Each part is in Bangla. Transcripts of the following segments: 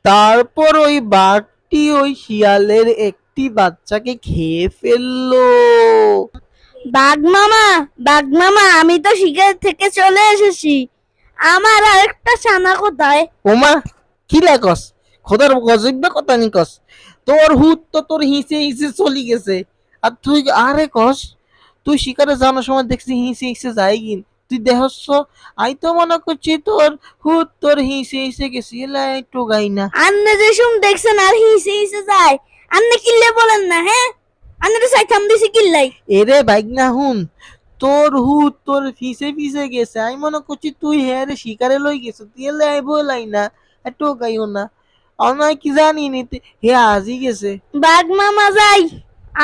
তারপর ওই বাঘটি ওই শিয়ালের একটি বাচ্চাকে খেয়ে ফেললো। বাঘ মামা, আমি তো শিকার থেকে চলে এসেছি। আমার আরেকটা ছানা কোথায়? ওমা, কি লেখস? খোদার গজব কথা নি কস। তোর হুত তো তোর হিসে হিসে চলি গেছে। আর তুই আরে কস, তুই শিকারে যাওয়ার সময় দেখছি হিসে হিসে যাই গিন। তুই দেহস, আই তো মনে করছি তোর হুত তোর হিসে হিসে গেছি, এলা একটু গাই না। আন্নে যে শুন দেখছেন আর হিসে হিসে যায়। আন্নে কিল্লে বলেন না, হ্যাঁ? আন্নে তো সাইথাম দিছি কিল্লাই। এরে বাইক না হুন, তোর হুত তোর ফিসে ফিসে গেছে, আমি মনে করছি তুই হ্যাঁ রে শিকারে লই গেছে, তুই এলে আই বলাই না, একটু গাইও না। অনয় কি জানি নিতে হে আজই গেছে। বাঘ মামা যাই,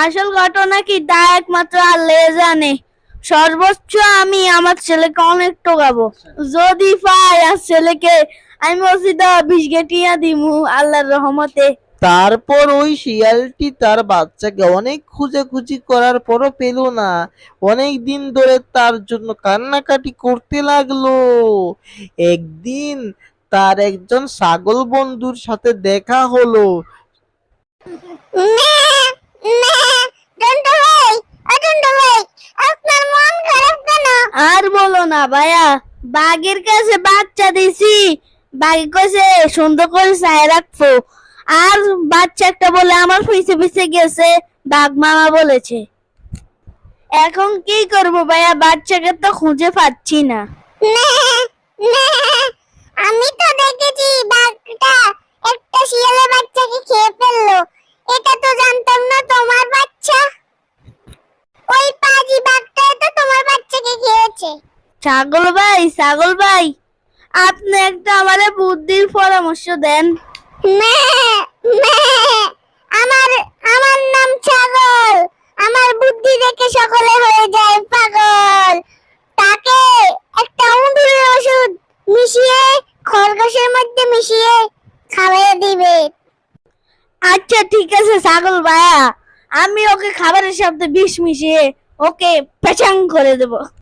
আসল ঘটনা কি তা একমাত্র আল্লাহ জানে। সর্বোচ্চ আমি আমার ছেলেকে অনেক টোকাবো। যদি পাই আর ছেলেকে, আমি মসজিদে বিষ গেটিয়া দিমু আল্লাহর রহমতে। তারপর ওই শিয়ালটি তার বাচ্চাকে অনেক খুঁজে করার পরও পেল না। অনেক দিন ধরে তার জন্য কান্নাকাটি করতে লাগলো। একদিন তার একজন ছাগল বন্ধুর সাথে দেখা হলো। আর বলো না ভাইয়া, বাঘের কাছে বাচ্চা দিছি। বাঘ কইছে সুন্দর করে চায় রাখবো। আর বাচ্চা একটা বলে আমার পিছে পিছে গেছে। বাঘ মামা বলেছে। এখন কি করব ভাইয়া, বাচ্চাকে তো খুঁজে পাচ্ছি না। আমি তো দেখেছি বাঘটা একটা শিয়ালের বাচ্চাকে খেয়ে ফেললো। এটা তো জানতাম না তোমার বাচ্চা। ওই পাজি বাঘটাই তো তোমার বাচ্চাকে খেয়েছে। ছাগল ভাই, আপনি একটা আমারে বুদ্ধির পরামর্শ দেন। আমার আমার নাম ছাগল। আমার বুদ্ধি দেখে সকলে হয়ে যায় পাগল। তাকে একটা উঁদুরের ওষুধ মিশিয়ে খরগোশের মধ্যে মিশিয়ে খাওয়াইয়ে দিবে। আচ্ছা ঠিক আছে ছাগল ভাইয়া, আমি ওকে খাবারের সাথে বিষ মিশিয়ে ওকে পেচাং করে দেব।